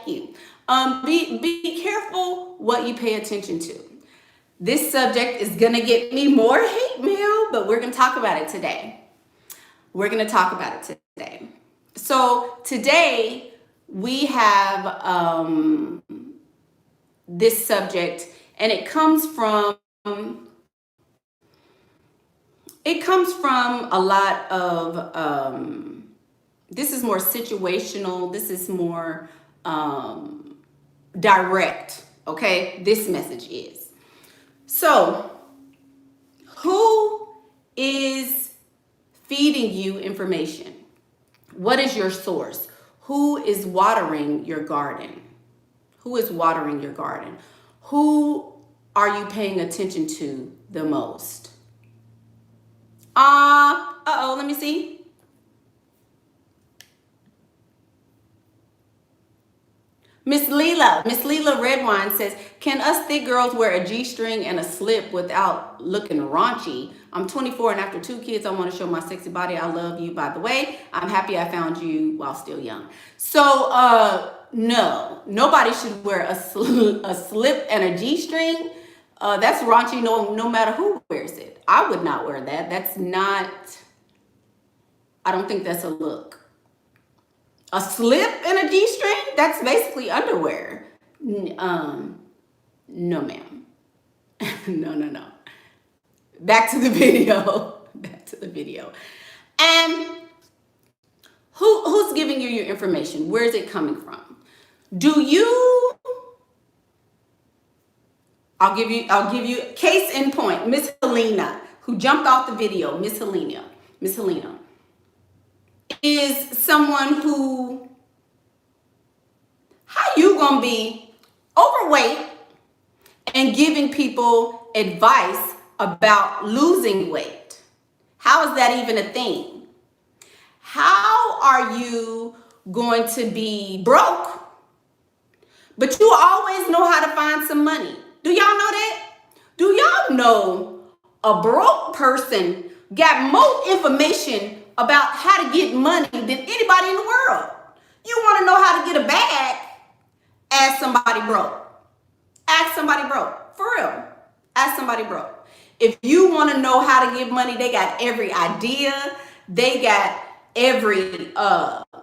Thank you. Be careful what you pay attention to. This subject is going to get me more hate mail, but we're going to talk about it today. We're going to talk about it today. So today we have this subject, and it comes from a lot of this is more situational. This is more direct. Okay, this message is. So, who is feeding you information? What is your source? Who is watering your garden? Who is watering your garden? Who are you paying attention to the most? Let me see. Miss Leela Redwine says, can us thick girls wear a G-string and a slip without looking raunchy? I'm 24 and after 2 kids, I want to show my sexy body. I love you, by the way. I'm happy I found you while still young. So, no, nobody should wear a slip and a G-string. That's raunchy no matter who wears it. I would not wear that. That's not, I don't think that's a look. A slip and a G-string? That's basically underwear. No, ma'am. No. Back to the video. Back to the video. And who's giving you your information? Where is it coming from? I'll give you case in point. Miss Helena, who jumped off the video. Miss Helena is someone who, how you gonna be overweight and giving people advice about losing weight? How is that even a thing? How are you going to be broke, but you always know how to find some money? Do y'all know that? Do y'all know a broke person got more information about how to get money than anybody in the world? You want to know how to get a bag? Ask somebody broke. Ask somebody broke. For real. Ask somebody broke. If you want to know how to get money, they got every idea. They got every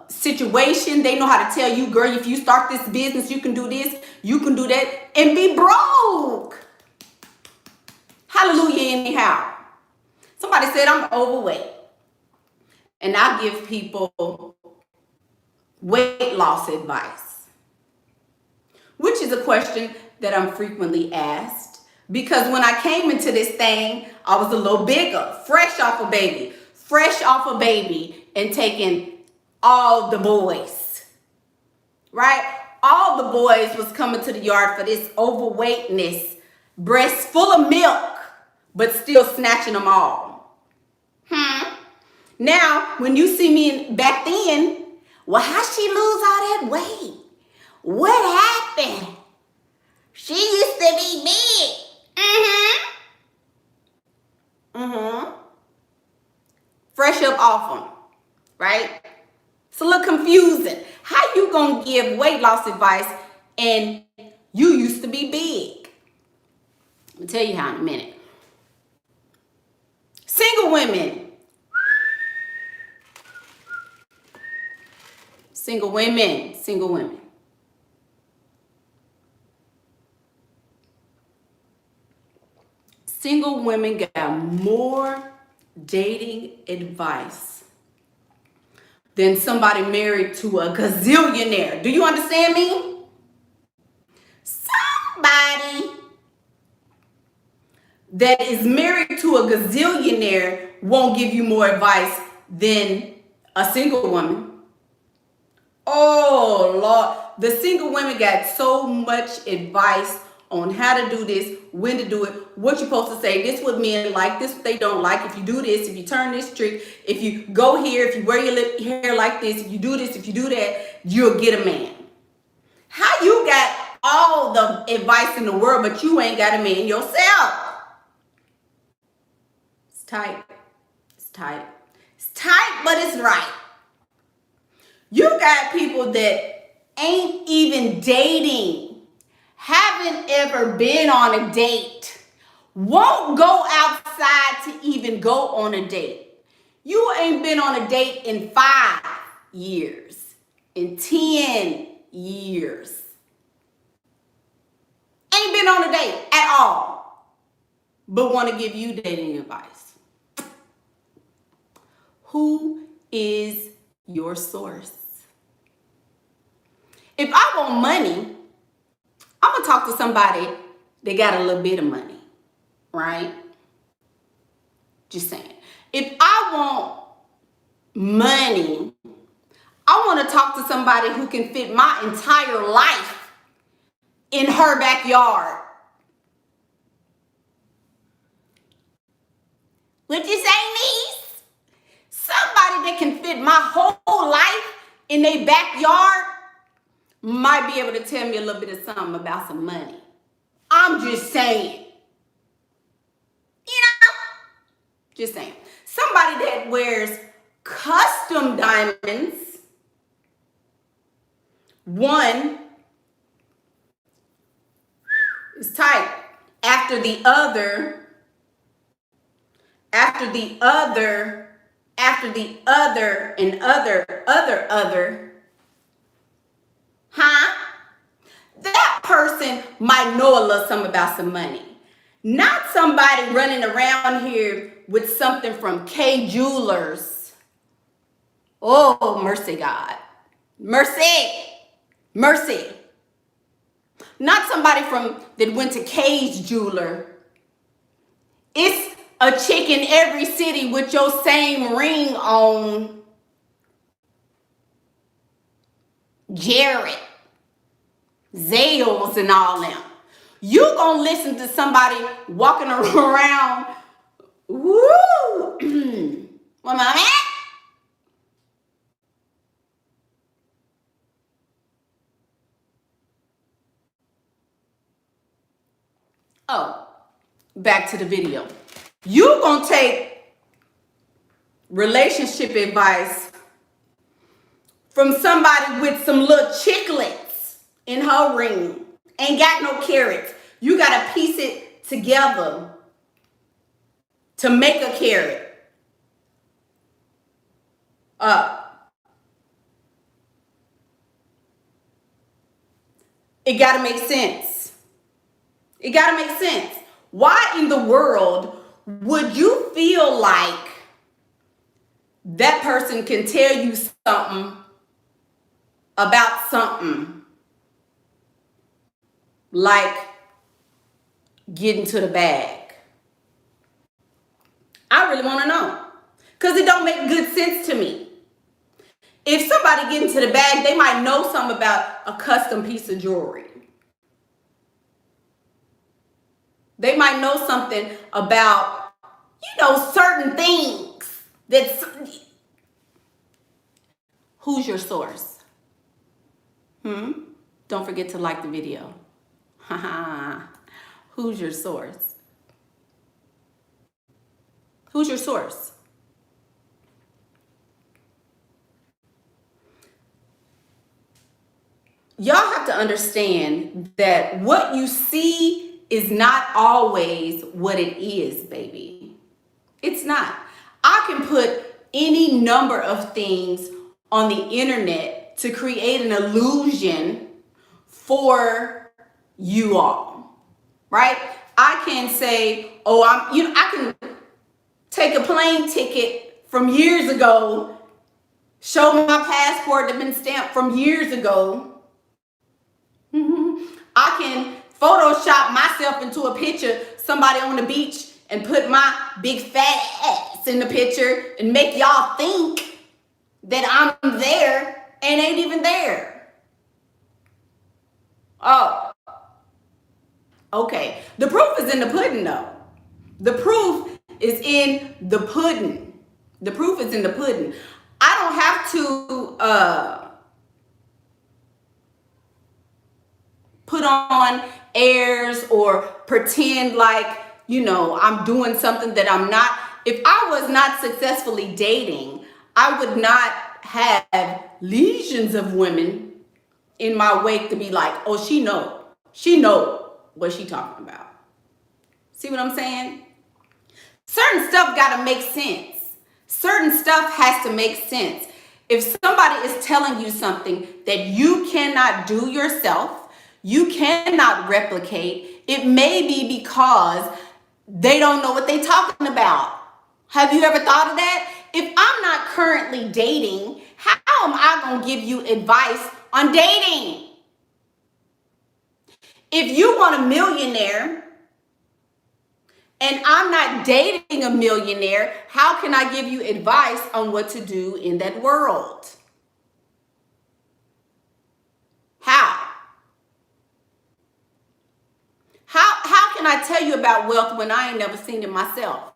situation. They know how to tell you, girl, if you start this business, you can do this, you can do that, and be broke. Hallelujah, anyhow. Somebody said I'm overweight. And I give people weight loss advice, which is a question that I'm frequently asked, because when I came into this thing, I was a little bigger, fresh off a baby and taking all the boys, right? All the boys was coming to the yard for this overweightness, breasts full of milk, but still snatching them all. Now, when you see me back then, well, how'd she lose all that weight? What happened? She used to be big. Fresh up off them, right? It's a little confusing. How you gonna give weight loss advice and you used to be big? I'll tell you how in a minute. Single women. Single women. Single women got more dating advice than somebody married to a gazillionaire. Do you understand me? Somebody that is married to a gazillionaire won't give you more advice than a single woman. Oh, Lord. The single women got so much advice on how to do this, when to do it, what you're supposed to say, this what men like, this what they don't like, if you do this, if you turn this trick, if you go here, if you wear your hair like this, if you do this, if you do that, you'll get a man. How you got all the advice in the world, but you ain't got a man yourself? It's tight. It's tight. It's tight, but it's right. You got people that ain't even even dating, haven't ever been on a date, won't go outside to even go on a date. You ain't been on a date in 5 years, in 10 years. Ain't been on a date at all, but want to give you dating advice. Who is your source? If I want money, I'm going to talk to somebody that got a little bit of money, right? Just saying. If I want money, I want to talk to somebody who can fit my entire life in her backyard. What you say, niece? Somebody that can fit my whole life in their backyard might be able to tell me a little bit of something about some money. I'm just saying. Just saying. Somebody that wears custom diamonds, one is tight. After the other, that person might know a little something about some money. Not somebody running around here with something from K Jewelers. Oh, mercy, God. Mercy. Mercy. Not somebody that went to K's Jeweler. It's a chick in every city with your same ring on. Jared, Zales, and all them. You gonna listen to somebody walking around. Woo! What am I at? Oh, back to the video. You gonna take relationship advice from somebody with some little chiclets in her ring. Ain't got no carrots. You gotta piece it together to make a carrot. It gotta make sense. It gotta make sense. Why in the world would you feel like that person can tell you something about something like getting to the bag? I really want to know, because it don't make good sense to me. If somebody get into the bag, they might know something about a custom piece of jewelry. They might know something about, certain things. Who's your source? Don't forget to like the video. Who's your source? Who's your source? Y'all have to understand that what you see is not always what it is, baby. It's not. I can put any number of things on the internet to create an illusion for you all, right? I can say, I can take a plane ticket from years ago, show my passport that's been stamped from years ago. I can Photoshop myself into a picture, somebody on the beach, and put my big fat ass in the picture and make y'all think that I'm there and ain't even there. Oh, okay. The proof is in the pudding, though. The proof is in the pudding. The proof is in the pudding. I don't have to put on airs or pretend like, I'm doing something that I'm not. If I was not successfully dating, I would not have legions of women in my wake to be like, oh, she know what she talking about. See what I'm saying? Certain stuff got to make sense. Certain stuff has to make sense. If somebody is telling you something that you cannot do yourself, you cannot replicate, it may be because they don't know what they're talking about. Have you ever thought of that? If I'm not currently dating, how am I going to give you advice on dating? If you want a millionaire and I'm not dating a millionaire, how can I give you advice on what to do in that world? How can I tell you about wealth when I ain't never seen it myself?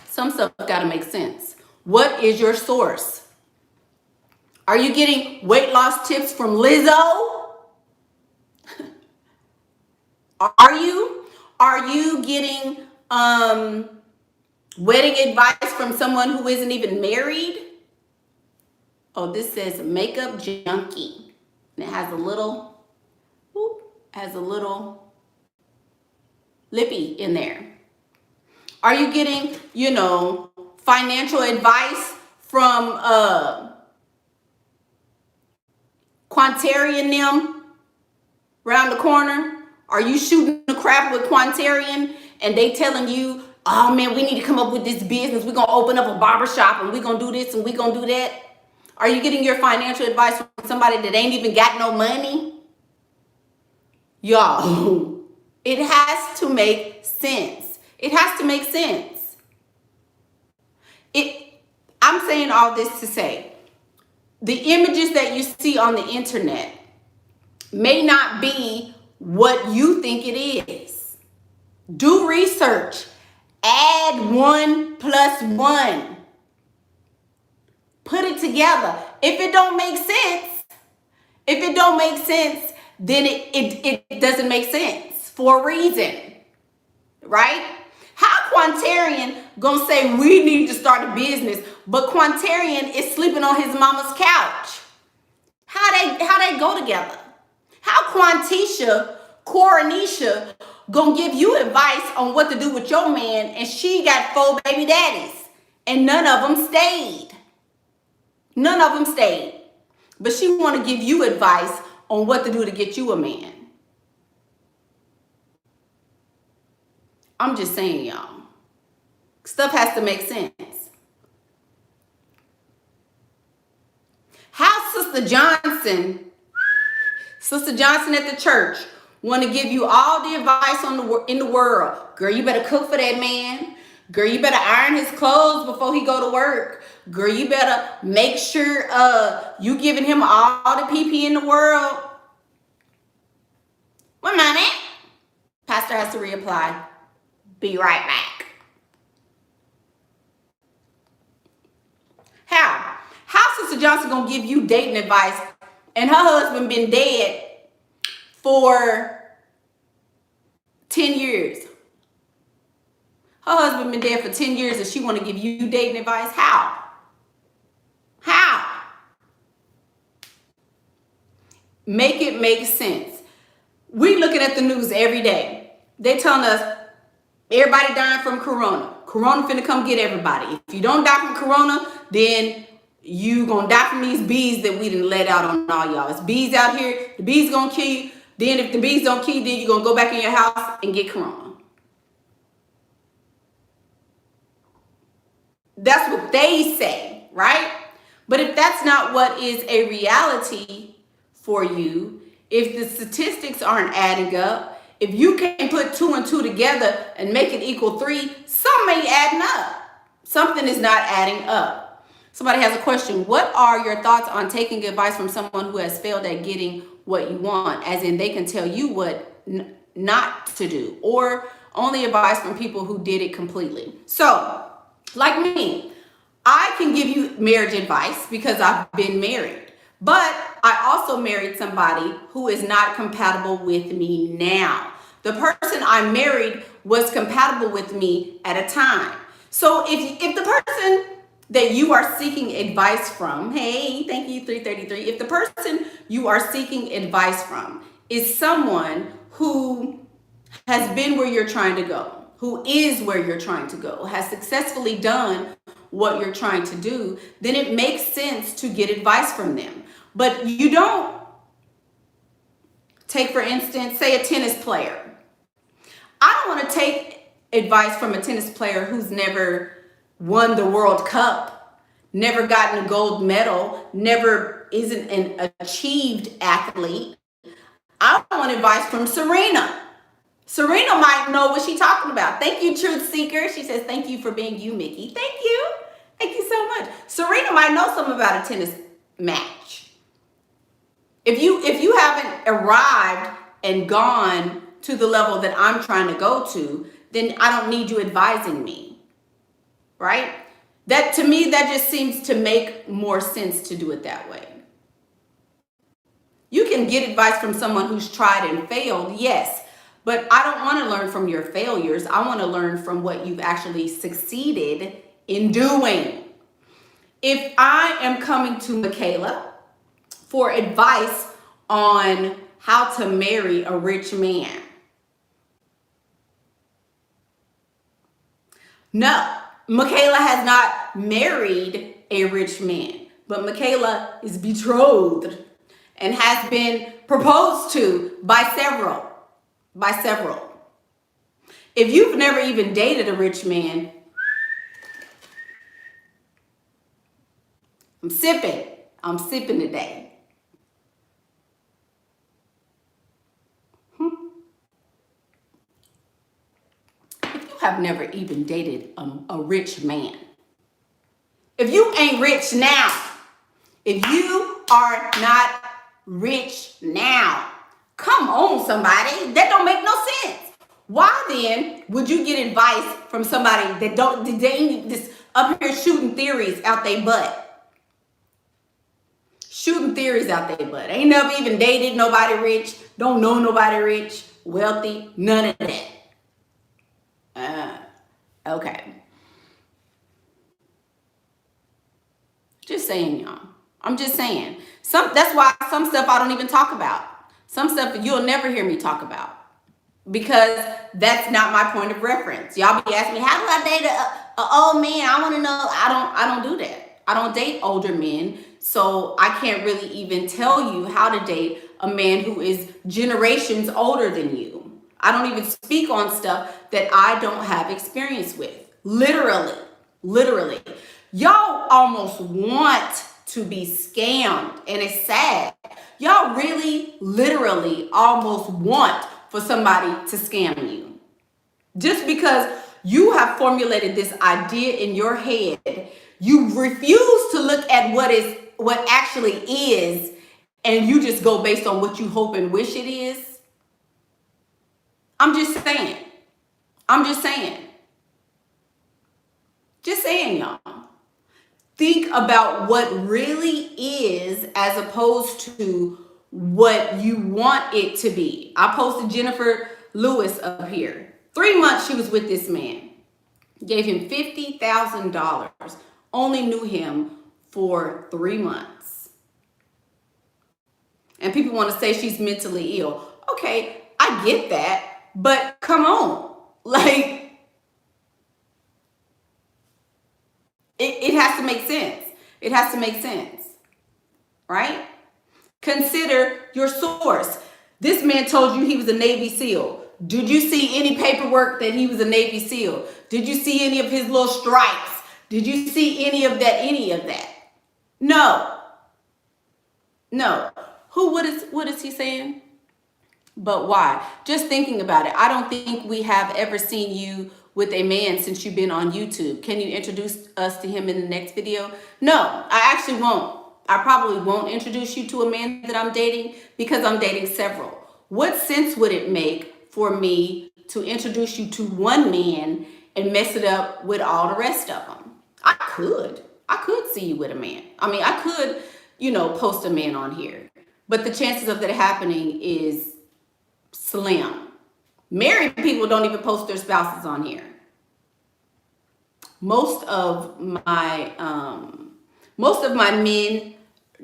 Some stuff got to make sense. What is your source? Are you getting weight loss tips from Lizzo? Are you getting wedding advice from someone who isn't even married? Oh, this says makeup junkie. And it has a little lippy in there. Are you getting, financial advice from Quantarian them around the corner? Are you shooting the crap with Quantarian and they telling you, oh man, we need to come up with this business. We're going to open up a barbershop and we're going to do this and we're going to do that? Are you getting your financial advice from somebody that ain't even got no money? Y'all, it has to make sense. It has to make sense. I'm saying all this to say, the images that you see on the internet may not be what you think it is. Do research. Add 1 + 1. Put it together. If it don't make sense, then it doesn't make sense for a reason, right? How Quantarian gonna say we need to start a business, but Quantarian is sleeping on his mama's couch? How they go together? How Quaranisha gonna give you advice on what to do with your man, and she got 4 baby daddies, and none of them stayed. None of them stayed. But she want to give you advice on what to do to get you a man. I'm just saying, y'all. Stuff has to make sense. How Sister Johnson at the church, want to give you all the advice in the world. Girl, you better cook for that man. Girl, you better iron his clothes before he go to work. Girl, you better make sure you giving him all the PP in the world. One moment. Pastor has to reapply. Be right back. How Sister Johnson gonna give you dating advice and her husband been dead for 10 years? Her husband been dead for 10 years and she want to give you dating advice? How? Make it make sense. We looking at the news every day. They telling us everybody dying from corona. Corona finna come get everybody. If you don't die from corona, then you gonna die from these bees that we done let out on all y'all. It's bees out here. The bees gonna kill you. Then if the bees don't kill you, then you gonna go back in your house and get corona. That's what they say, right? But if that's not what is a reality for you, if the statistics aren't adding up, if you can't put 2 and 2 together and make it equal 3, something ain't adding up. Something is not adding up. Somebody has a question. What are your thoughts on taking advice from someone who has failed at getting what you want? As in they can tell you what not to do, or only advice from people who did it completely. So, like me, I can give you marriage advice because I've been married. But I also married somebody who is not compatible with me now. The person I married was compatible with me at a time. So if the person that you are seeking advice from, hey, thank you, 333. If the person you are seeking advice from is someone who has been where you're trying to go, who is where you're trying to go, has successfully done what you're trying to do, then it makes sense to get advice from them. But you don't take, for instance, say a tennis player. I don't want to take advice from a tennis player who's never won the World Cup, never gotten a gold medal, never isn't an achieved athlete. I want advice from Serena. Serena might know what she's talking about. Thank you, Truth Seeker. She says, thank you for being you, Mickey. Thank you. Thank you so much. Serena might know something about a tennis match. If you haven't arrived and gone to the level that I'm trying to go to, then I don't need you advising me, right? That, to me, that just seems to make more sense to do it that way. You can get advice from someone who's tried and failed, yes, but I don't want to learn from your failures. I want to learn from what you've actually succeeded in doing. If I am coming to Michaela for advice on how to marry a rich man, no, Michaela has not married a rich man, but Michaela is betrothed and has been proposed to by several. If you've never even dated a rich man, I'm sipping today. If you have never even dated a rich man, if you ain't rich now, if you are not rich now, come on, somebody. That don't make no sense. Why then would you get advice from somebody that they ain't just up here shooting theories out their butt? Shooting theories out their butt. Ain't never even dated nobody rich, don't know nobody rich, wealthy, none of that. Okay. Just saying, y'all. I'm just saying. That's why some stuff I don't even talk about. Some stuff you'll never hear me talk about, because that's not my point of reference. Y'all be asking me, how do I date an old man? I want to know. I don't do that. I don't date older men, so I can't really even tell you how to date a man who is generations older than you. I don't even speak on stuff that I don't have experience with. Literally. Y'all almost want to be scammed, and it's sad. Y'all really, literally almost want for somebody to scam you. Just because you have formulated this idea in your head, you refuse to look at what actually is, and you just go based on what you hope and wish it is. I'm just saying, y'all. Think about what really is as opposed to what you want it to be. I posted Jennifer Lewis up here. 3 months she was with this man. Gave him $50,000. Only knew him for 3 months. And people want to say she's mentally ill. Okay, I get that. But come on. Like, it has to make sense. It has to make sense. Right? Consider your source. This man told you he was a Navy SEAL. Did you see any paperwork that he was a Navy SEAL? Did you see any of his little stripes? Did you see any of that? No. What is he saying? But why? Just thinking about it. I don't think we have ever seen you with a man since you've been on YouTube. Can you introduce us to him in the next video? No, I actually won't. I probably won't introduce you to a man that I'm dating, because I'm dating several. What sense would it make for me to introduce you to one man and mess it up with all the rest of them? I could see you with a man. I mean, I could, post a man on here, but the chances of that happening is slim. Married people don't even post their spouses on here. Most of my men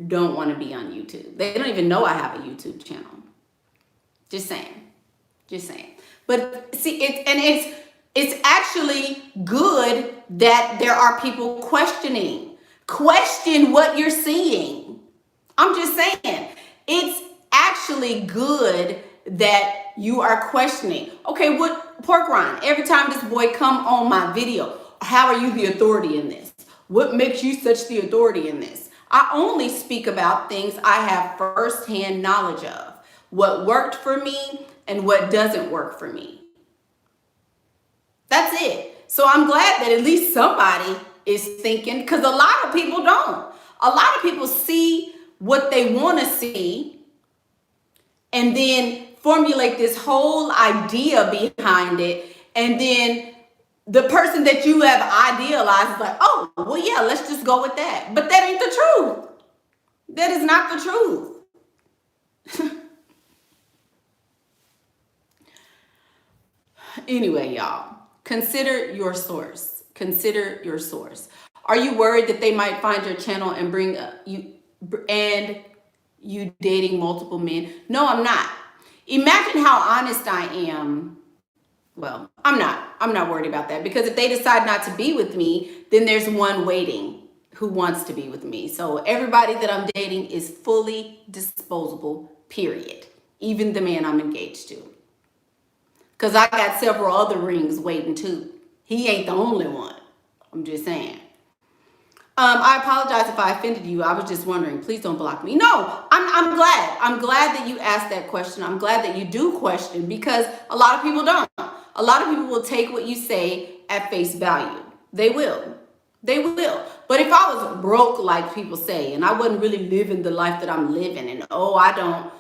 don't want to be on YouTube. They don't even know I have a YouTube channel. Just saying. Just saying. But see, it's actually good that there are people questioning. Question what you're seeing. I'm just saying. It's actually good that you are questioning. Okay, what pork rind? Every time this boy come on my video, how are you the authority in this? What makes you such the authority in this? I only speak about things I have firsthand knowledge of. What worked for me and what doesn't work for me. That's it. So I'm glad that at least somebody is thinking, because a lot of people don't. A lot of people see what they want to see and then formulate this whole idea behind it, and then the person that you have idealized is like, oh, well, yeah, let's just go with that. But that ain't the truth. That is not the truth. Anyway, y'all, consider your source. Consider your source. Are you worried that they might find your channel and bring you dating multiple men? No, I'm not. Imagine how honest I am. Well, I'm not worried about that, because if they decide not to be with me, then there's one waiting who wants to be with me. So everybody that I'm dating is fully disposable, period. Even the man I'm engaged to. Because I got several other rings waiting too. He ain't the only one. I'm just saying. I apologize if I offended you. I was just wondering. Please don't block me. No, I'm glad. I'm glad that you asked that question. I'm glad that you do question, because a lot of people don't. A lot of people will take what you say at face value. They will. They will. But if I was broke, like people say, and I wasn't really living the life that I'm living, and I don't,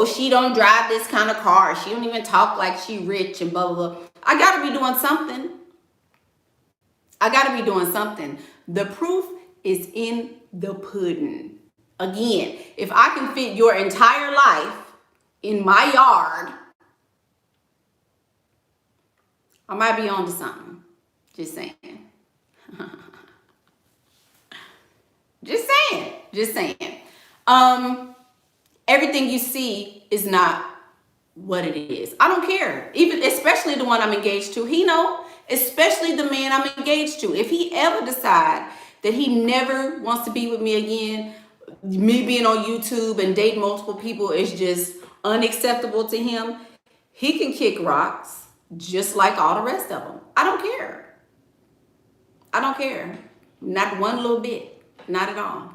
she don't drive this kind of car. She don't even talk like she rich and blah, blah, blah. I got to be doing something. I got to be doing something. The proof is in the pudding. Again, if I can fit your entire life in my yard, I might be on to something. Just saying. Just saying. Just saying. Everything you see is not what it is. I don't care. Even, especially the one I'm engaged to. He know. Especially the man I'm engaged to. If he ever decide that he never wants to be with me again, me being on YouTube and dating multiple people is just unacceptable to him, he can kick rocks just like all the rest of them. I don't care. I don't care. Not one little bit. Not at all.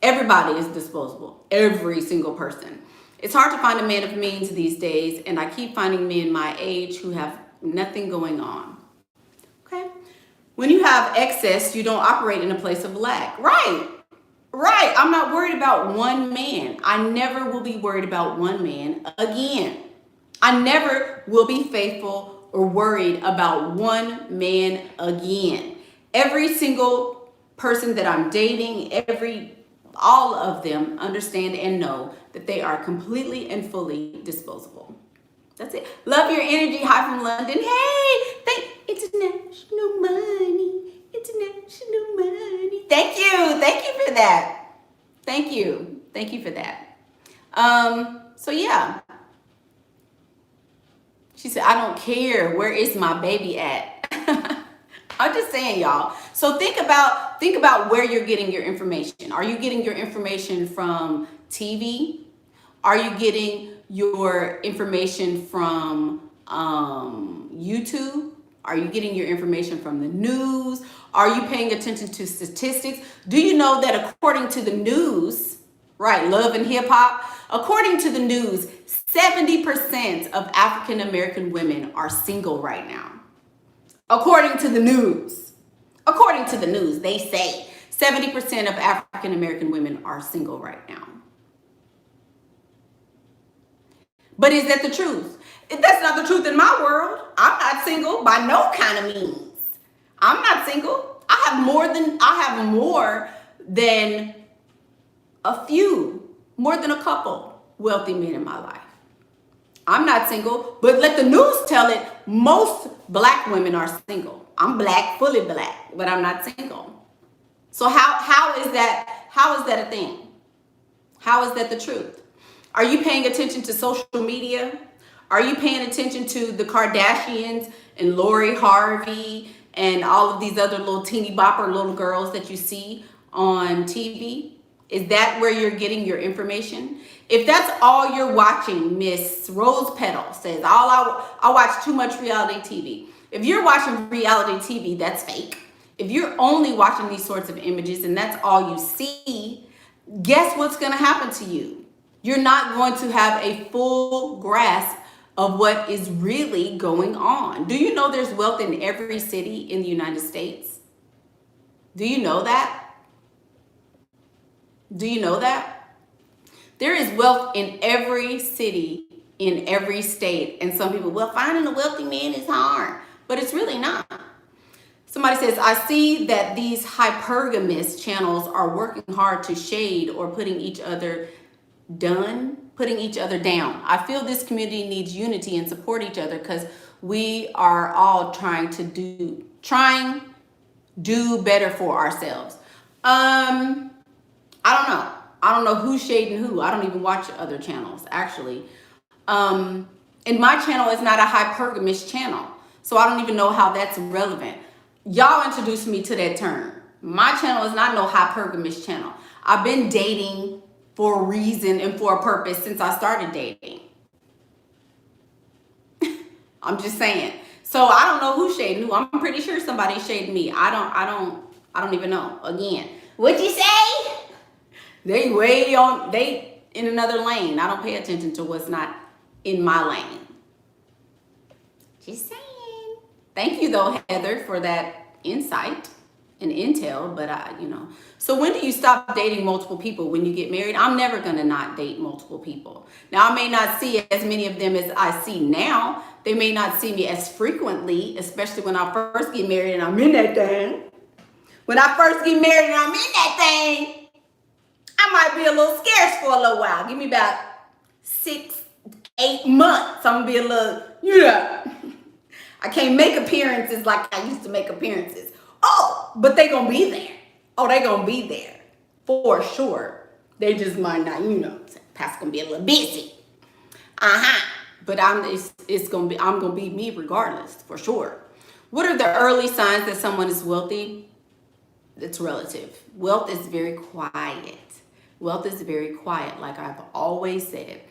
Everybody is disposable. Every single person. It's hard to find a man of means these days, and I keep finding men my age who have nothing going on. Okay? When you have excess, you don't operate in a place of lack. Right. Right. I'm not worried about one man. I never will be worried about one man again. I never will be faithful or worried about one man again. Every single person that I'm dating, all of them understand and know that they are completely and fully disposable. That's it. Love your energy. Hi from London. Hey, international money. International money. Thank you. Thank you for that. Thank you. Thank you for that. So yeah. She said, I don't care. Where is my baby at? I'm just saying, y'all. So think about where you're getting your information. Are you getting your information from TV? Are you getting your information from YouTube? Are you getting your information from the news? Are you paying attention to statistics? Do you know that according to the news, right, Love and Hip Hop, according to the news, 70% of African American women are single right now. According to the news. According to the news, they say 70% of African American women are single right now. But is that the truth? That's not the truth in my world. I'm not single by no kind of means. I'm not single. I have more than a few, more than a couple. wealthy men in my life. I'm not single, but let the news tell it, most black women are single. I'm black, fully black, but I'm not single. So how is that a thing? How is that the truth? Are you paying attention to social media? Are you paying attention to the Kardashians and Lori Harvey and all of these other little teeny bopper little girls that you see on TV? Is that where you're getting your information? If that's all you're watching, Miss Rose Petal says, I watch too much reality TV. If you're watching reality TV, that's fake. If you're only watching these sorts of images and that's all you see, guess what's going to happen to you? You're not going to have a full grasp of what is really going on. Do you know there's wealth in every city in the United States? Do you know that? Do you know that? There is wealth in every city, in every state. And some people, well, finding a wealthy man is hard, but it's really not. Somebody says, I see that these hypergamous channels are working hard to shade or putting each other down. I feel this community needs unity and support each other because we are all trying to do better for ourselves. I don't know who's shading who. I don't even watch other channels, actually. And my channel is not a hypergamous channel, so I don't even know how that's relevant. Y'all introduced me to that term. My channel is not no hypergamous channel. I've been dating for a reason and for a purpose since I started dating. I'm just saying. So I don't know who's shading who. I'm pretty sure somebody's shading me. I don't even know. Again, what'd you say? They in another lane. I don't pay attention to what's not in my lane. Just saying. Thank you though, Heather, for that insight and intel, but So when do you stop dating multiple people? When you get married? I'm never gonna not date multiple people. Now I may not see as many of them as I see now. They may not see me as frequently, especially when I first get married and I'm in that thing. When I first get married and I'm in that thing, I might be a little scarce for a little while. Give me about 6-8 months. I'm gonna be a little, I can't make appearances like I used to make appearances. Oh, but they gonna be there. Oh, they gonna be there for sure. They just might not, Pastor gonna be a little busy. But I'm gonna be me regardless, for sure. What are the early signs that someone is wealthy? It's relative. Wealth is very quiet. Wealth is very quiet, like I've always said.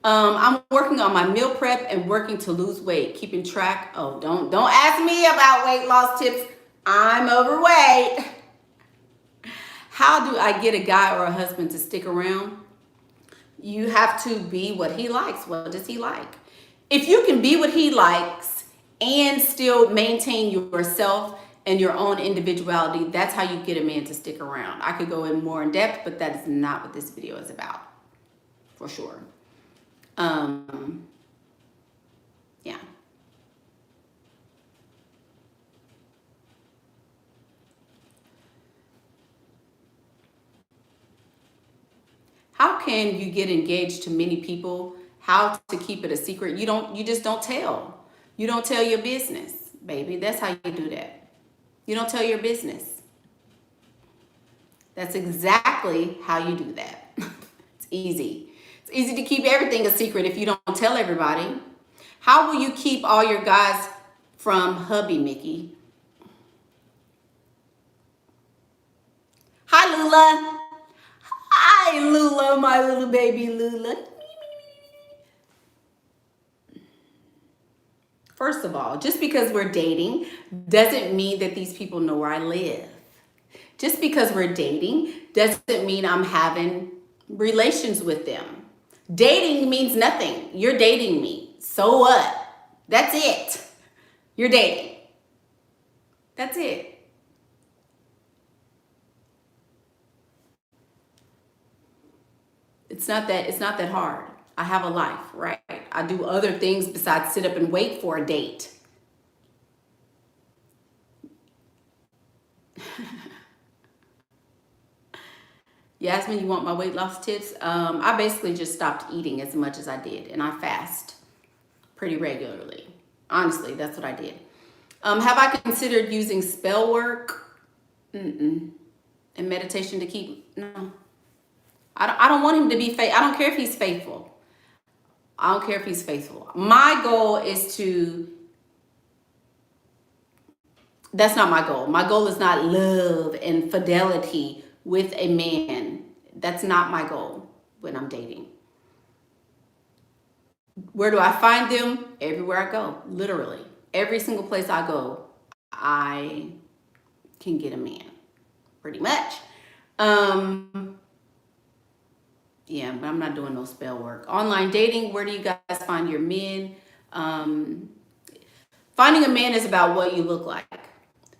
I'm working on my meal prep and working to lose weight, keeping track. Oh, don't ask me about weight loss tips. I'm overweight. How do I get a guy or a husband to stick around? You have to be what he likes. What does he like? If you can be what he likes and still maintain yourself and your own individuality, that's how you get a man to stick around. I could go in more in depth, but that is not what this video is about, for sure. Yeah. How can you get engaged to many people? How to keep it a secret? You just don't tell. You don't tell your business, baby. That's how you do that. You don't tell your business. That's exactly how you do that. It's easy. It's easy to keep everything a secret if you don't tell everybody. How will you keep all your guys from hubby Mickey? Hi, Lula. Hi, Lula, my little baby Lula. First of all, just because we're dating doesn't mean that these people know where I live. Just because we're dating doesn't mean I'm having relations with them. Dating means nothing. You're dating me. So what? That's it. You're dating. That's it. It's not that hard. I have a life, right? I do other things besides sit up and wait for a date. Yasmin, you want my weight loss tips? I basically just stopped eating as much as I did, and I fast pretty regularly. Honestly, that's what I did. Have I considered using spell work and meditation to keep? No. I don't want him to be faithful. I don't care if he's faithful. I don't care if he's faithful. My goal is to, that's not my goal. My goal is not love and fidelity with a man. That's not my goal when I'm dating. Where do I find them? Everywhere I go, literally. Every single place I go, I can get a man, pretty much. Yeah, but I'm not doing no spell work. Online dating, where do you guys find your men? Finding a man is about what you look like.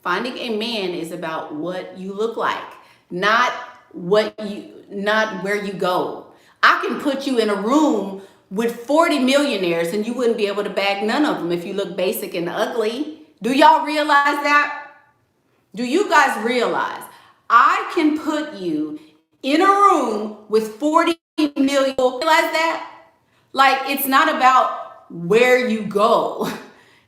Finding a man is about what you look like, not where you go. I can put you in a room with 40 millionaires and you wouldn't be able to bag none of them if you look basic and ugly. Do y'all realize that? Do you guys realize I can put you in a room with 40 million? Realize that? Like, it's not about where you go.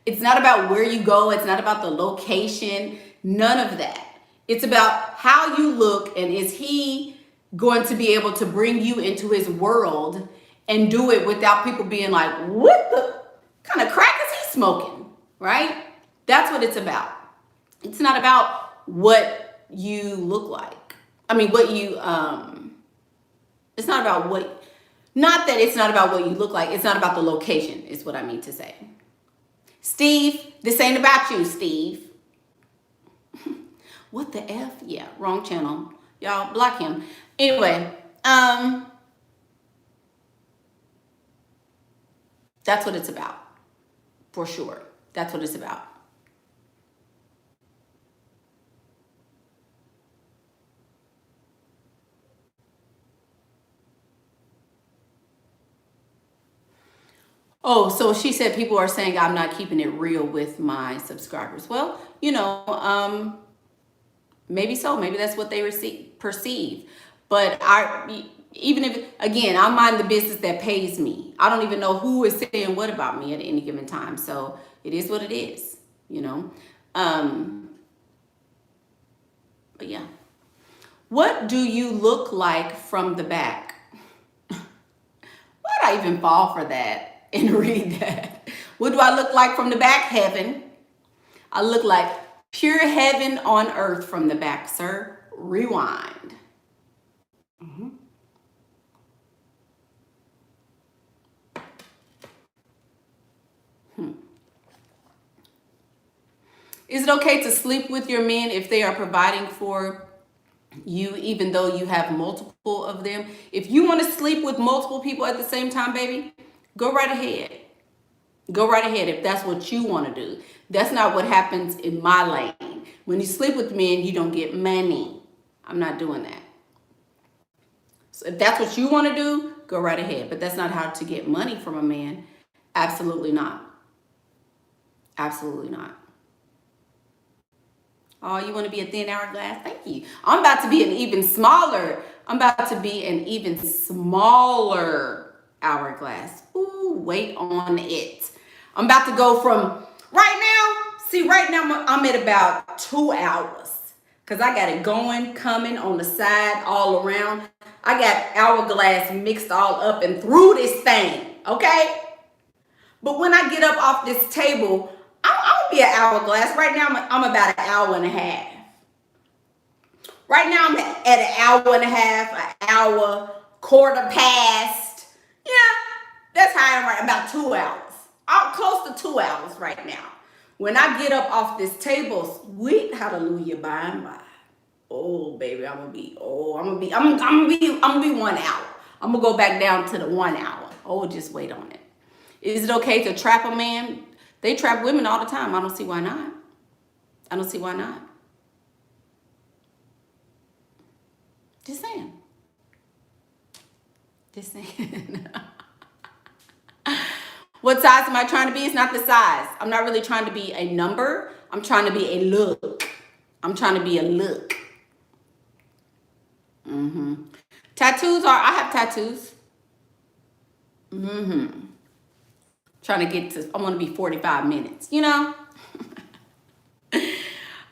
It's not about where you go. It's not about the location. None of that. It's about how you look, and is he going to be able to bring you into his world and do it without people being like, what the kind of crack is he smoking? Right? That's what it's about. It's not about what you look like. I mean, it's not about what, not that it's not about what you look like. It's not about the location, is what I mean to say. Steve, this ain't about you, Steve. What the F? Yeah, wrong channel. Y'all block him. Anyway, that's what it's about. For sure. That's what it's about. Oh, so she said people are saying I'm not keeping it real with my subscribers. Well, maybe so. Maybe that's what they perceive. But even if, again, I mind the business that pays me. I don't even know who is saying what about me at any given time. So it is what it is, But yeah. What do you look like from the back? Why'd I even fall for that and read that? What do I look like from the back? Heaven. I look like pure heaven on earth from the back, sir. Rewind. Is it okay to sleep with your men if they are providing for you, even though you have multiple of them? If you want to sleep with multiple people at the same time, baby, go right ahead. Go right ahead if that's what you want to do. That's not what happens in my lane. When you sleep with men, you don't get money. I'm not doing that. So if that's what you want to do, go right ahead. But that's not how to get money from a man. Absolutely not. Absolutely not. Oh, you want to be a thin hourglass? Thank you. I'm about to be an even smaller hourglass. Ooh, wait on it. I'm about to go from right now I'm at about 2 hours. Because I got it going, coming on the side, all around. I got hourglass mixed all up and through this thing, okay? But when I get up off this table, I'm going to be an hourglass. Right now, I'm about an hour and a half. Right now, I'm at an hour and a half, an hour, quarter past. Yeah, that's how I am right, about 2 hours. I'm close to 2 hours right now. When I get up off this table, sweet hallelujah, by and by. Oh, baby, I'm gonna be 1 hour. I'm gonna go back down to the 1 hour. Oh, just wait on it. Is it okay to trap a man? They trap women all the time. I don't see why not. I don't see why not. Just saying. Just saying. What size am I trying to be? It's not the size. I'm not really trying to be a number. I'm trying to be a look. I'm trying to be a look. I have tattoos. Trying to get to, I want to be 45 minutes, you know?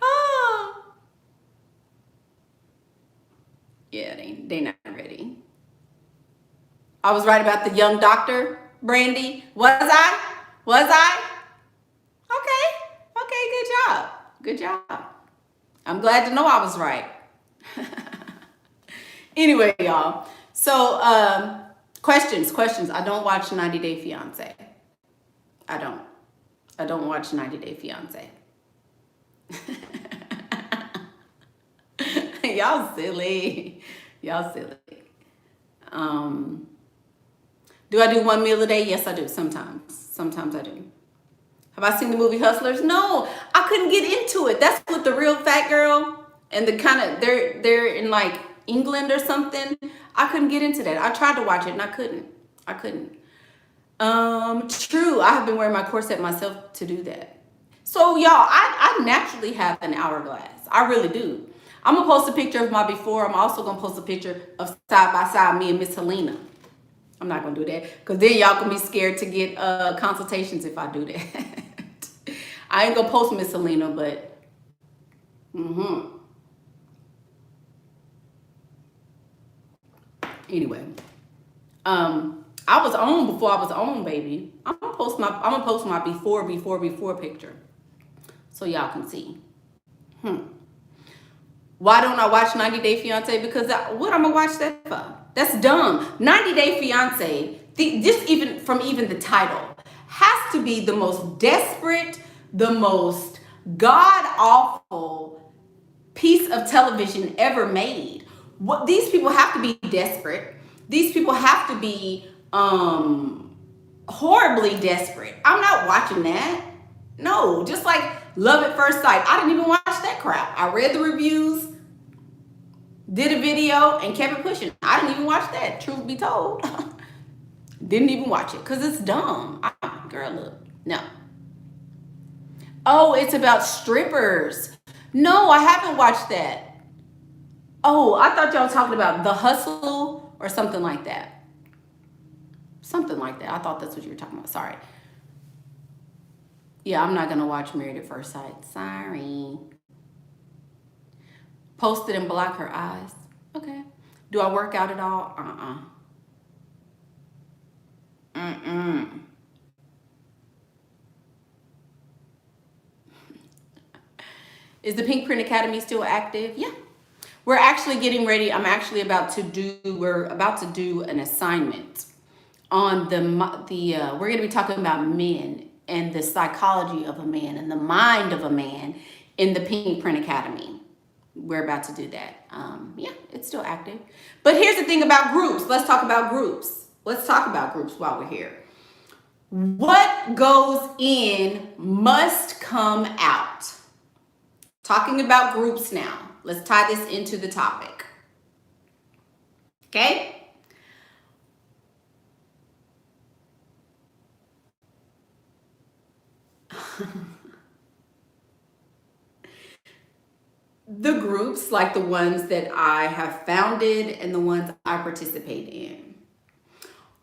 Oh. Yeah, they not ready. I was right about the young doctor, Brandy. Was I? Was I? Okay. Okay, good job. Good job. I'm glad to know I was right. Anyway, y'all. So, questions. I don't watch 90 Day Fiance. I don't watch 90 Day Fiance. Y'all silly. Y'all silly. Do I do one meal a day? Yes, I do. Sometimes I do. Have I seen the movie Hustlers? No, I couldn't get into it. That's with the real fat girl and the kind of they're in like England or something. I couldn't get into that. I tried to watch it and I couldn't. True. I have been wearing my corset myself to do that. So y'all, I naturally have an hourglass. I really do. I'm gonna post a picture of my before. I'm also gonna post a picture of side by side me and Miss Helena. I'm not gonna do that because then y'all can be scared to get consultations if I do that. I ain't gonna post Miss Helena, but anyway, I was on before I was on, baby. I'm gonna post my before picture so y'all can see. Why don't I watch 90 Day Fiance? Because what I'm gonna watch that for? That's dumb. 90 Day Fiance, just even the title, has to be the most desperate, the most god-awful piece of television ever made. What these people have to be desperate. These people have to be horribly desperate. I'm not watching that. No, just like Love at First Sight. I didn't even watch that crap. I read the reviews, did a video, and kept it pushing. I didn't even watch that, truth be told. Didn't even watch it because it's dumb. Girl, look, no. Oh, it's about strippers. No, I haven't watched that. Oh, I thought y'all were talking about The Hustle or something like that. Something like that. I thought that's what you were talking about. Sorry. Yeah, I'm not going to watch Married at First Sight. Sorry. Post it and block her eyes. Okay. Do I work out at all? Is the Pink Print Academy still active? Yeah. We're actually getting ready. We're about to do an assignment on we're going to be talking about men and the psychology of a man and the mind of a man in the Pink Print Academy. We're about to do that. Yeah, it's still active. But here's the thing about groups. Let's talk about groups. Let's talk about groups while we're here. What goes in must come out. Talking about groups now. Let's tie this into the topic. Okay? The groups, like the ones that I have founded and the ones I participate in,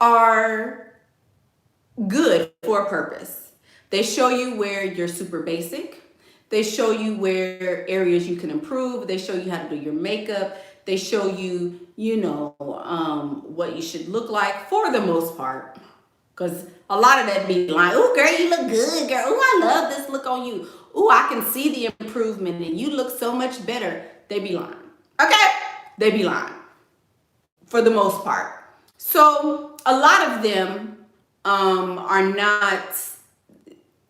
are good for a purpose. They show you where you're super basic. They show you where areas you can improve. They show you how to do your makeup. They show you, what you should look like for the most part. Because a lot of that be like, oh, girl, you look good, girl. Oh, I love this look on you. Oh, I can see the improvement and you look so much better. They be lying. Okay? They be lying for the most part. So a lot of them are not,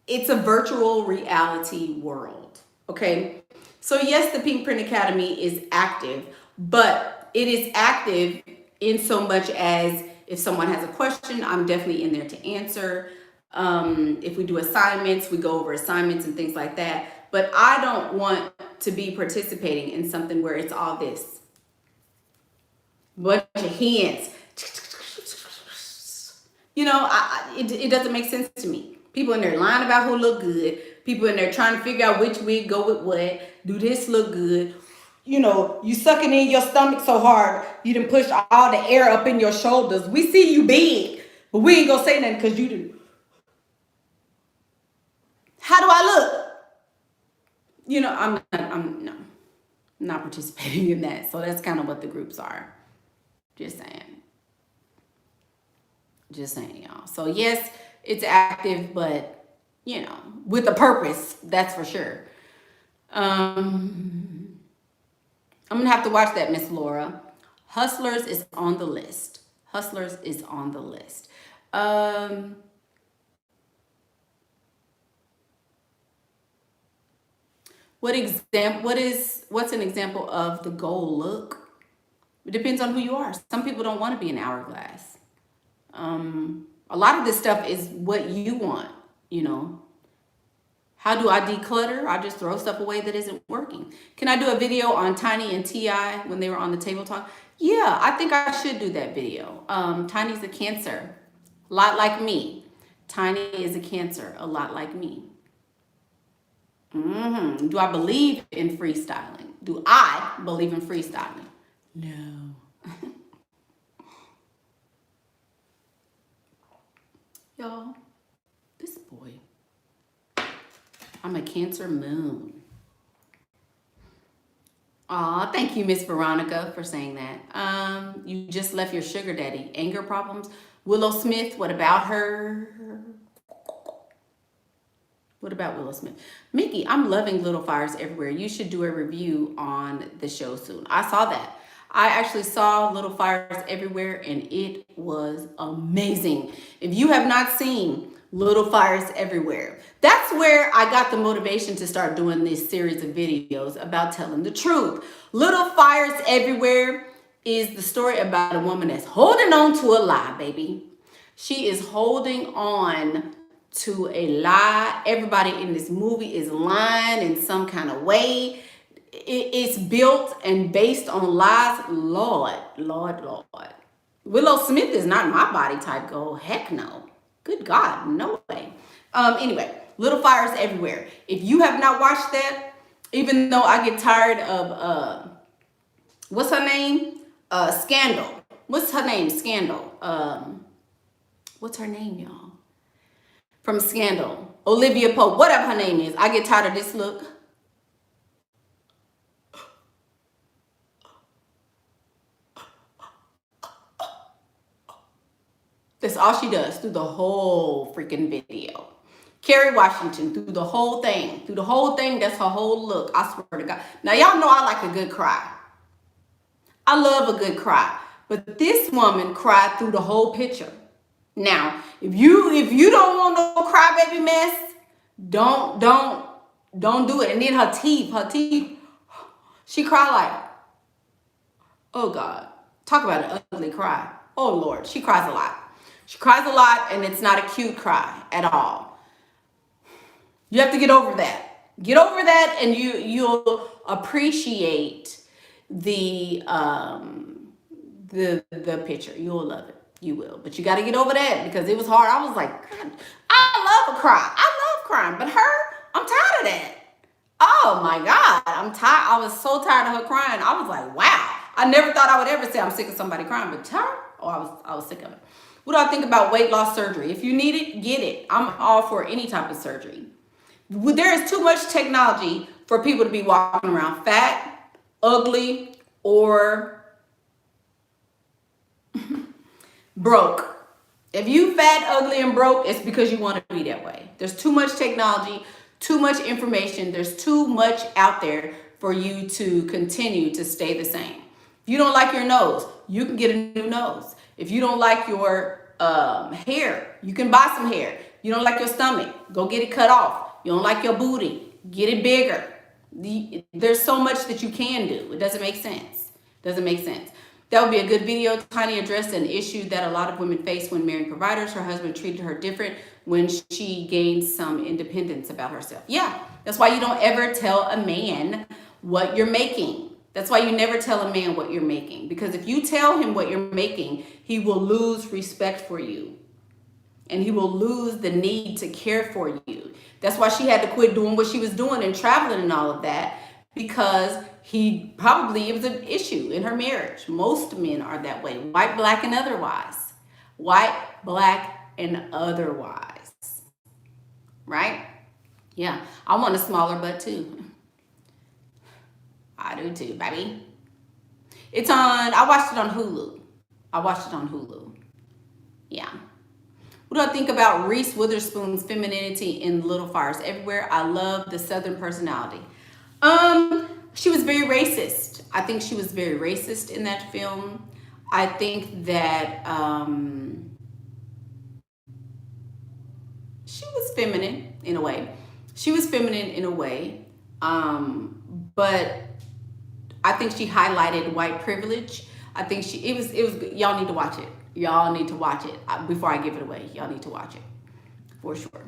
it's a virtual reality world. Okay? So yes, the Pink Print Academy is active, but it is active in so much as if someone has a question, I'm definitely in there to answer. If we do assignments, we go over assignments and things like that. But I don't want to be participating in something where it's all this. Bunch of hands. It doesn't make sense to me. People in there lying about who look good. People in there trying to figure out which wig go with what. Do this look good? you sucking in your stomach so hard, you done push all the air up in your shoulders. We see you big, but we ain't gonna say nothing because you didn't. How do I look? I'm not participating in that. So that's kind of what the groups are. Just saying. Just saying, y'all. So yes, it's active, but with a purpose, that's for sure. I'm gonna have to watch that, Miss Laura. Hustlers is on the list. Hustlers is on the list. Um, what's an example of the goal look? It depends on who you are. Some people don't want to be an hourglass. A lot of this stuff is what you want, you know. How do I declutter? I just throw stuff away that isn't working. Can I do a video on Tiny and T.I. when they were on the table talk? Yeah, I think I should do that video. Tiny's a Cancer, a lot like me. Tiny is a Cancer, a lot like me. Do I believe in freestyling? Do I believe in freestyling? No. Y'all, this boy. I'm a Cancer moon. Aw, thank you, Miss Veronica, for saying that. You just left your sugar daddy. Anger problems. Willow Smith, what about her? What about Willow Smith? Mickey, I'm loving Little Fires Everywhere. You should do a review on the show soon. I saw that. I actually saw Little Fires Everywhere, and it was amazing. If you have not seen Little Fires Everywhere, that's where I got the motivation to start doing this series of videos about telling the truth. Little Fires Everywhere is the story about a woman that's holding on to a lie, baby. She is holding on to a lie. Everybody in this movie is lying in some kind of way. It's built and based on lies. Lord. Willow Smith is not my body type goal. Heck no. Good God, no way. Anyway, Little Fires Everywhere. If you have not watched that, even though I get tired of what's her name? Scandal. What's her name? Scandal. What's her name, y'all? From Scandal. Olivia Pope. Whatever her name is. I get tired of this look. That's all she does through the whole freaking video. Kerry Washington, through the whole thing. Through the whole thing, that's her whole look. I swear to God. Now, y'all know I like a good cry. I love a good cry. But this woman cried through the whole picture. Now, if you don't want no crybaby mess, don't do it. And then her teeth, she cried like, oh God. Talk about an ugly cry. Oh Lord, she cries a lot. She cries a lot, and it's not a cute cry at all. You have to get over that. Get over that, and you'll appreciate the picture. You'll love it. You will. But you got to get over that because it was hard. I was like, God, I love a cry. I love crying. But her, I'm tired of that. Oh my God. I'm tired. I was so tired of her crying. I was like, wow. I never thought I would ever say I'm sick of somebody crying, but her, I was sick of it. What do I think about weight loss surgery? If you need it, get it. I'm all for any type of surgery. There is too much technology for people to be walking around fat, ugly, or broke. If you fat, ugly, and broke, it's because you want to be that way. There's too much technology, too much information. There's too much out there for you to continue to stay the same. If you don't like your nose, you can get a new nose. If you don't like your hair, you can buy some hair. You don't like your stomach, go get it cut off. You don't like your booty, get it bigger. There's so much that you can do. It doesn't make sense. Doesn't make sense. That would be a good video. Tiny addressed an issue that a lot of women face when marrying providers. Her husband treated her different when she gained some independence about herself. Yeah, that's why you don't ever tell a man what you're making. That's why you never tell a man what you're making. Because if you tell him what you're making, he will lose respect for you. And he will lose the need to care for you. That's why she had to quit doing what she was doing and traveling and all of that. because it was an issue in her marriage. Most men are that way, white, black, and otherwise. White, black, and otherwise. Right? Yeah, I want a smaller butt too. I do too, baby. I watched it on Hulu. Yeah. What do I think about Reese Witherspoon's femininity in Little Fires Everywhere? I love the Southern personality. She was very racist. I think she was very racist in that film. I think that she was feminine in a way. But I think she highlighted white privilege. I think it was y'all need to watch it. Before I give it away. Y'all need to watch it for sure.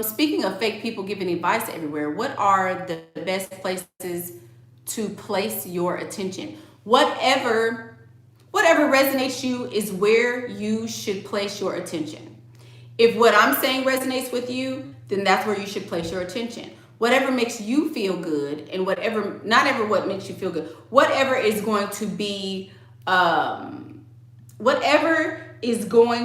Speaking of fake people giving advice everywhere, what are the best places to place your attention? Whatever resonates you is where you should place your attention. If what I'm saying resonates with you, then that's where you should place your attention. Whatever makes you feel good, and not ever what makes you feel good, whatever is going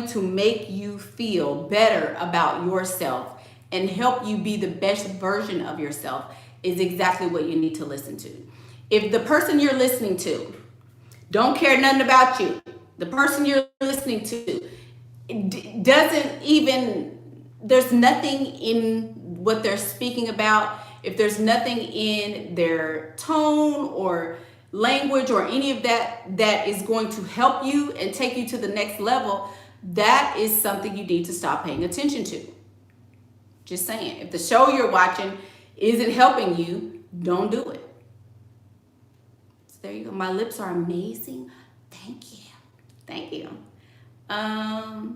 to make you feel better about yourself and help you be the best version of yourself is exactly what you need to listen to. If the person you're listening to don't care nothing about you, the person you're listening to there's nothing in what they're speaking about, if there's nothing in their tone or language or any of that is going to help you and take you to the next level, that is something you need to stop paying attention to. Just saying. If the show you're watching isn't helping you, don't do it. So there you go. My lips are amazing. Thank you.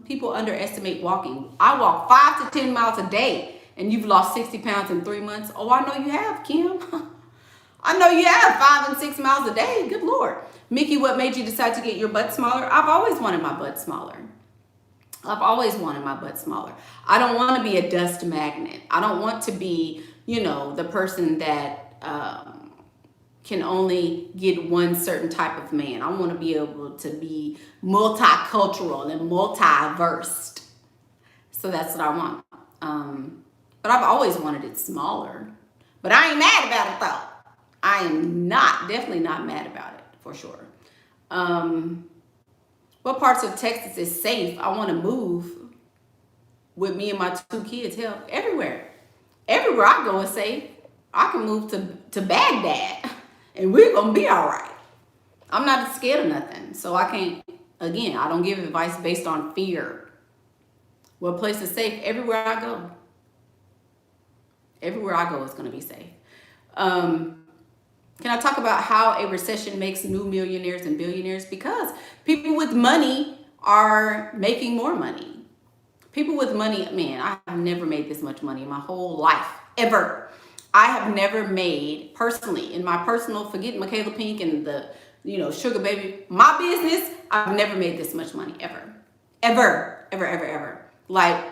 People underestimate walking. I walk 5 to 10 miles a day, and you've lost 60 pounds in 3 months. Oh, I know you have, Kim. I know you have 5 and 6 miles a day. Good Lord. Mickey, what made you decide to get your butt smaller? I've always wanted my butt smaller. I don't want to be a dust magnet. I don't want to be, the person that can only get one certain type of man. I want to be able to be multicultural and multiversed. So that's what I want. But I've always wanted it smaller. But I ain't mad about it though. I am definitely not mad about it, for sure. What parts of Texas is safe? I want to move with me and my 2 kids. Hell, everywhere. Everywhere I go is safe. I can move to Baghdad and we're going to be all right. I'm not scared of nothing. So I don't give advice based on fear. What place is safe? Everywhere I go. Everywhere I go is going to be safe. Can I talk about how a recession makes new millionaires and billionaires? Because people with money are making more money. People with money, man, I have never made this much money in my whole life, ever. I have never made, personally, in my personal, forget Michaela Pink and the, sugar baby, my business, I've never made this much money, ever. Ever. Like,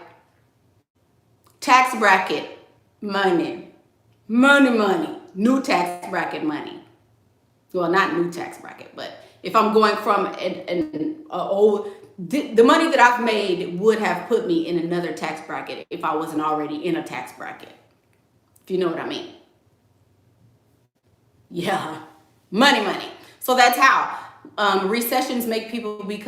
tax bracket money. New tax bracket money. Well, not new tax bracket, but if I'm going from the money that I've made would have put me in another tax bracket if I wasn't already in a tax bracket. If you know what I mean. Yeah, money. So that's how recessions make people make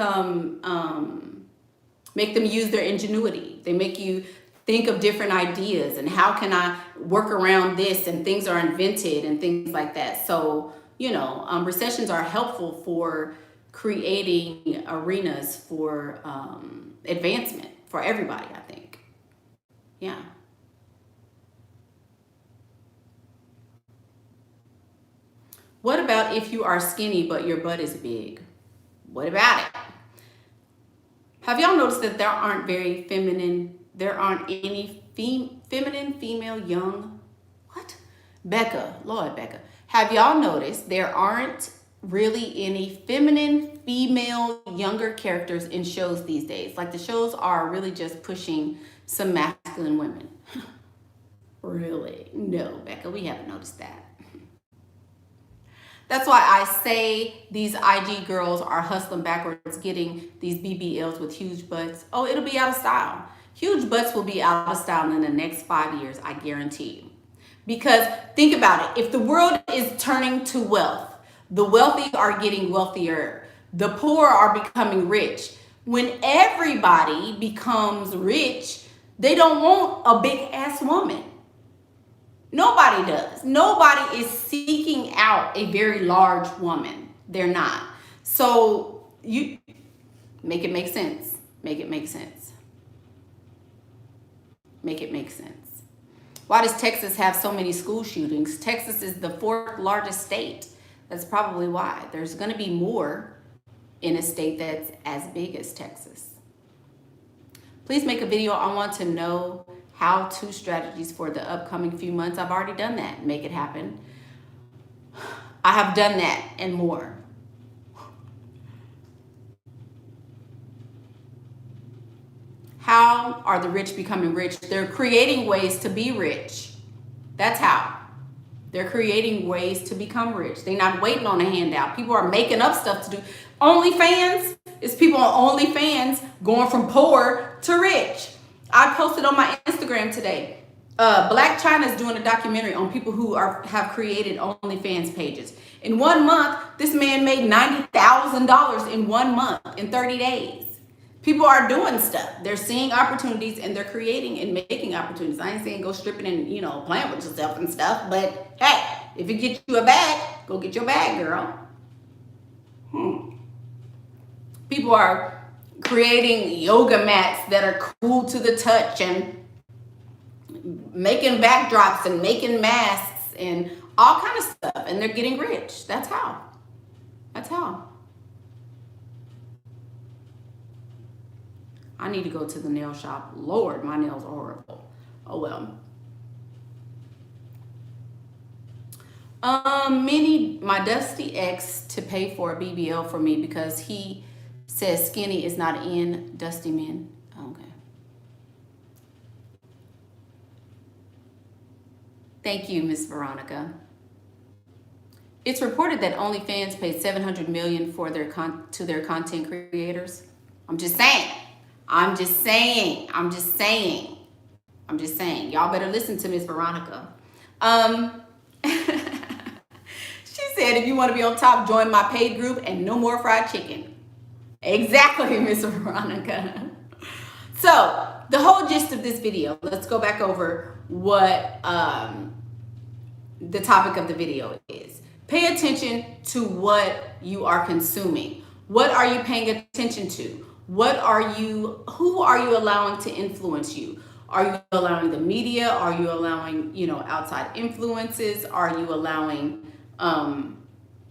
them use their ingenuity. They make you think of different ideas and how can I work around this, and things are invented and things like that. So, recessions are helpful for creating arenas for advancement for everybody, I think. Yeah. What about if you are skinny but your butt is big? What about it? Have y'all noticed that there aren't any feminine, female, young? What? Becca. Have y'all noticed there aren't really any feminine, female, younger characters in shows these days? Like, the shows are really just pushing some masculine women. Really? No, Becca, we haven't noticed that. That's why I say these IG girls are hustling backwards, getting these BBLs with huge butts. Oh, it'll be out of style. Huge butts will be out of style in the next 5 years, I guarantee you. Because think about it. If the world is turning to wealth, the wealthy are getting wealthier. The poor are becoming rich. When everybody becomes rich, they don't want a big ass woman. Nobody does. Nobody is seeking out a very large woman. They're not. So you make it make sense. Make it make sense. Make it make sense. Why does Texas have so many school shootings? Texas is the 4th largest state. That's probably why. There's going to be more in a state that's as big as Texas. Please make a video. I want to know how-to strategies for the upcoming few months. I've already done that. Make it happen. I have done that and more. How are the rich becoming rich? They're creating ways to be rich. That's how. They're creating ways to become rich. They're not waiting on a handout. People are making up stuff to do. OnlyFans is people on OnlyFans going from poor to rich. I posted on my Instagram today. Black China is doing a documentary on people who have created OnlyFans pages. In 1 month, this man made $90,000 in 1 month, in 30 days. People are doing stuff. They're seeing opportunities and they're creating and making opportunities. I ain't saying go stripping and, playing with yourself and stuff, but hey, if it gets you a bag, go get your bag, girl. People are creating yoga mats that are cool to the touch and making backdrops and making masks and all kind of stuff, and they're getting rich. That's how. That's how. I need to go to the nail shop. Lord, my nails are horrible. Oh well. My dusty ex to pay for a BBL for me because he says skinny is not in. Dusty men. Okay. Thank you, Miss Veronica. It's reported that OnlyFans paid $700 million for their content creators. I'm just saying. Y'all better listen to Miss Veronica. She said, if you want to be on top, join my paid group and no more fried chicken. Exactly, Miss Veronica. So the whole gist of this video, let's go back over what the topic of the video is. Pay attention to what you are consuming. What are you paying attention to? Who are you allowing to influence you? Are you allowing the media? Are you allowing, outside influences? Are you allowing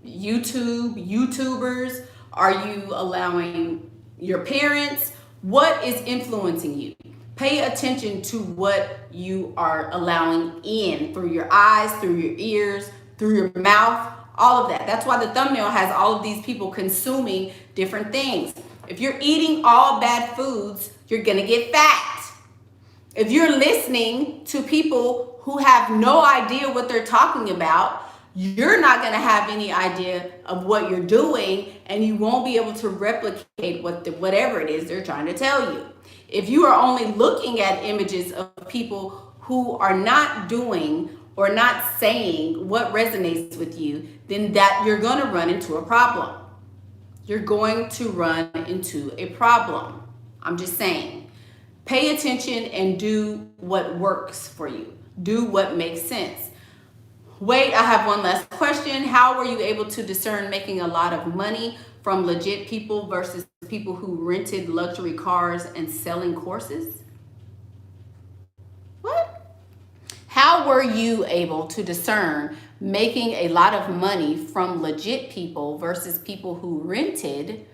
YouTubers? Are you allowing your parents? What is influencing you? Pay attention to what you are allowing in through your eyes, through your ears, through your mouth, all of that. That's why the thumbnail has all of these people consuming different things. If you're eating all bad foods, you're going to get fat. If you're listening to people who have no idea what they're talking about, you're not going to have any idea of what you're doing, and you won't be able to replicate whatever it is they're trying to tell you. If you are only looking at images of people who are not doing or not saying what resonates with you, then you're going to run into a problem. You're going to run into a problem. I'm just saying. Pay attention and do what works for you. Do what makes sense. Wait, I have one last question. How were you able to discern making a lot of money from legit people versus people who rented luxury cars and selling courses? What? How were you able to discern making a lot of money from legit people versus people who rented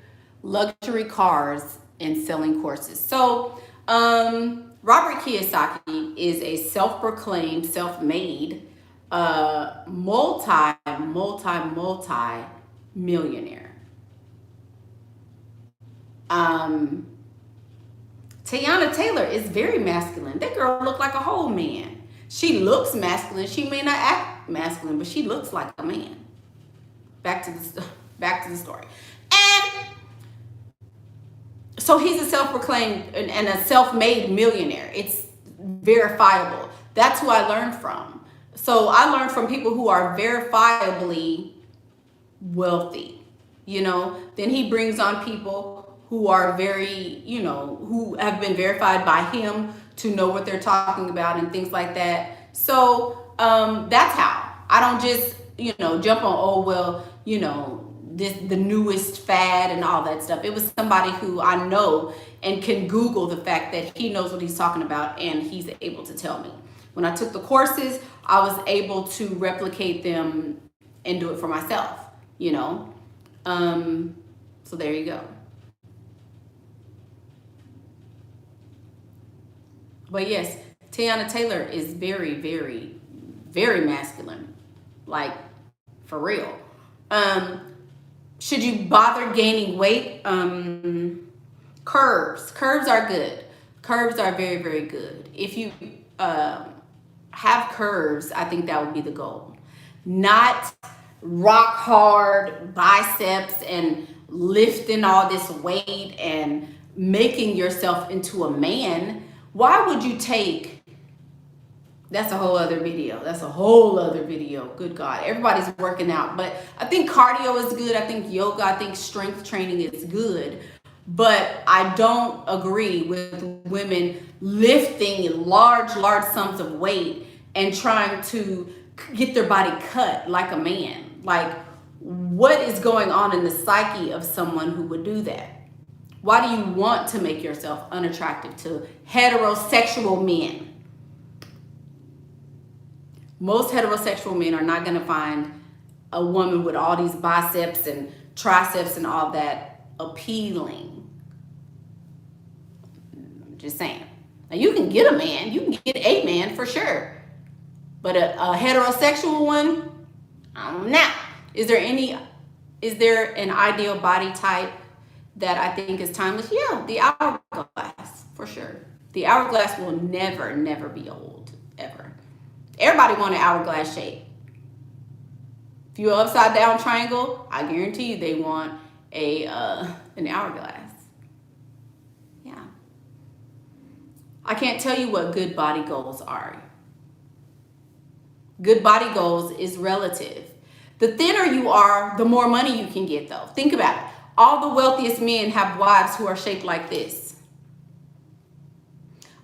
luxury cars and selling courses? So, Robert Kiyosaki is a self-proclaimed, self-made, multi-millionaire. Teyana Taylor is very masculine. That girl looked like a whole man. She looks masculine. She may not act masculine, but she looks like a man. back to the story. And so he's a self-proclaimed and a self-made millionaire. It's verifiable. That's who I learned from. So I learned from people who are verifiably wealthy, you know. Then he brings on people who are very, you know, who have been verified by him to know what they're talking about and things like that. So that's how. I don't just, you know, jump on, oh, well, you know, the newest fad and all that stuff. It was somebody who I know and can Google the fact that he knows what he's talking about, and he's able to tell me. When I took the courses, I was able to replicate them and do it for myself, you know. So there you go. But yes, Teyana Taylor is very, very, very masculine. Like, for real. Should you bother gaining weight? Curves. Curves are good. Curves are very, very good. If you have curves, I think that would be the goal. Not rock hard biceps and lifting all this weight and making yourself into a man. Why would you take... That's a whole other video. That's a whole other video. Good God. Everybody's working out. But I think cardio is good. I think yoga, I think strength training is good. But I don't agree with women lifting large sums of weight and trying to get their body cut like a man. Like, what is going on in the psyche of someone who would do that? Why do you want to make yourself unattractive to heterosexual men? Most heterosexual men are not going to find a woman with all these biceps and triceps and all that appealing. Just saying. Now, you can get a man. You can get a man for sure. But a heterosexual one, I don't know. Is there an ideal body type that I think is timeless? Yeah, the hourglass, for sure. The hourglass will never, never be old, ever. Everybody want an hourglass shape. If you're an upside down triangle, I guarantee you they want an hourglass. Yeah. I can't tell you what good body goals are. Good body goals is relative. The thinner you are, the more money you can get, though. Think about it. All the wealthiest men have wives who are shaped like this.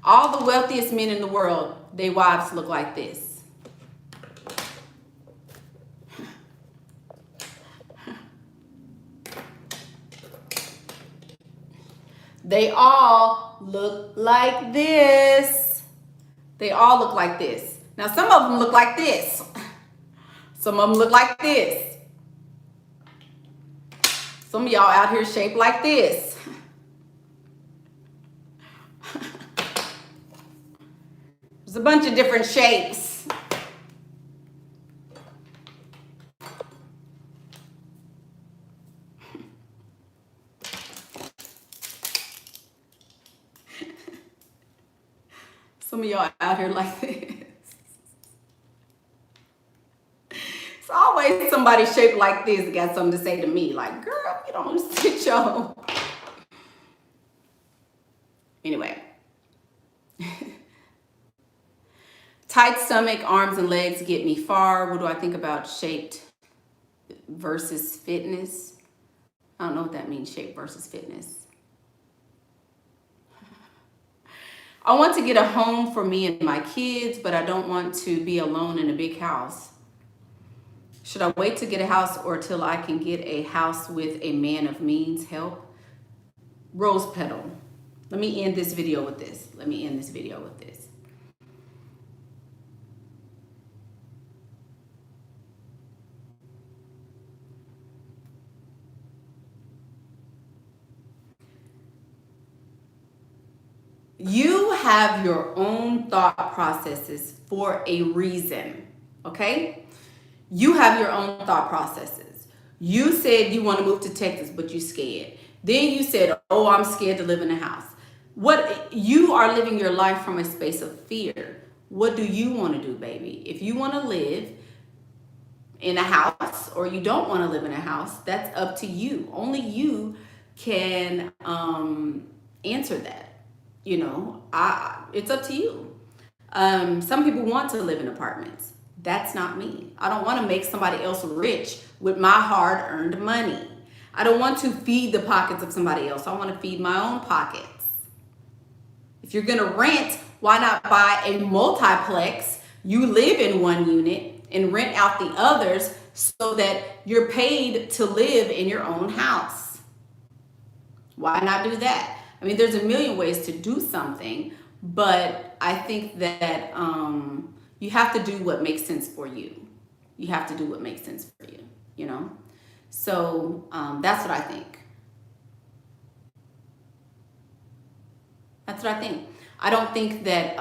All the wealthiest men in the world, their wives look like this. They all look like this. They all look like this. Now, some of them look like this. Some of them look like this. Some of y'all out here shaped like this. There's a bunch of different shapes. Some of y'all out here like this. It's always somebody shaped like this that got something to say to me. Like, girl, you don't sit your... Anyway. Tight stomach, arms and legs get me far. What do I think about shaped versus fitness? I don't know what that means, shape versus fitness. I want to get a home for me and my kids, but I don't want to be alone in a big house. Should I wait to get a house or till I can get a house with a man of means? Help. Rose petal. Let me end this video with this. You have your own thought processes for a reason, okay? You have your own thought processes. You said you want to move to Texas, but you're scared. Then you said, oh, I'm scared to live in a house. What you are living your life from a space of fear. What do you want to do, baby? If you want to live in a house or you don't want to live in a house, that's up to you. Only you can answer that. You know, it's up to you. Some people want to live in apartments. That's not me. I don't want to make somebody else rich with my hard-earned money. I don't want to feed the pockets of somebody else. I want to feed my own pockets. If you're going to rent, why not buy a multiplex? You live in one unit and rent out the others so that you're paid to live in your own house. Why not do that? I mean, there's a million ways to do something, but I think that you have to do what makes sense for you. You have to do what makes sense for you, you know? So that's what I think. That's what I think. I don't think that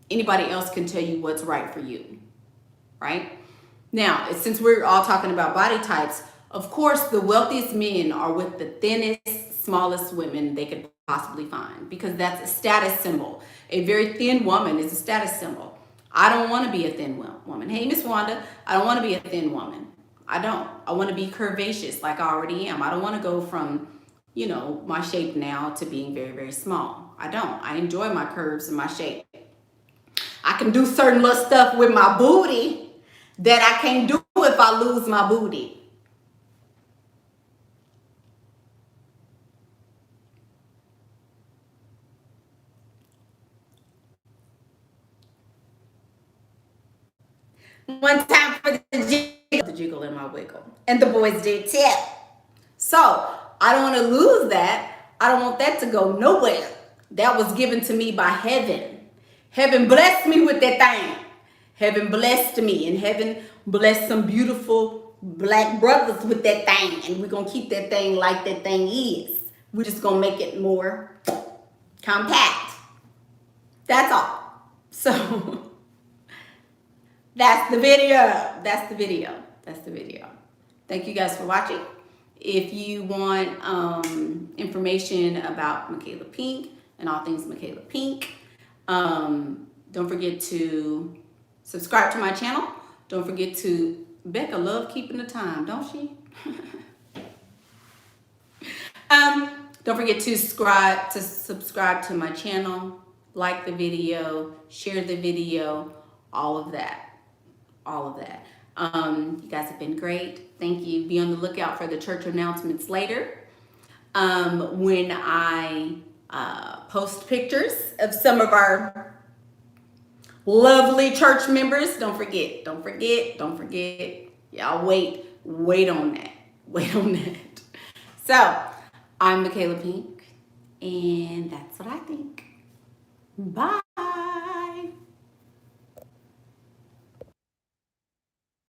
anybody else can tell you what's right for you, right? Now, since we're all talking about body types, of course, the wealthiest men are with the thinnest, smallest women they could possibly find, because that's a status symbol. A very thin woman is a status symbol. I don't want to be a thin woman. Hey, Miss Wanda, I don't want to be a thin woman. I don't. I want to be curvaceous like I already am. I don't want to go from, you know, my shape now to being very, very small. I don't. I enjoy my curves and my shape. I can do certain little stuff with my booty that I can't do if I lose my booty. One time for the jiggle and my wiggle. And the boys did too. So I don't want to lose that. I don't want that to go nowhere. That was given to me by heaven. Heaven blessed me with that thing. Heaven blessed me, and heaven blessed some beautiful black brothers with that thing. And we're going to keep that thing like that thing is. We're just going to make it more compact. That's all. So that's the video. That's the video. That's the video. Thank you guys for watching. If you want information about Michaela Pink and all things Michaela Pink, don't forget to subscribe to my channel. Don't forget to, Becca love keeping the time, don't she? Don't forget to subscribe to my channel, like the video, share the video, all of that. All of that. You guys have been great. Thank you. Be on the lookout for the church announcements later. When I post pictures of some of our lovely church members. Don't forget. Y'all wait on that. So, I'm Michaela Pink, and that's what I think. Bye.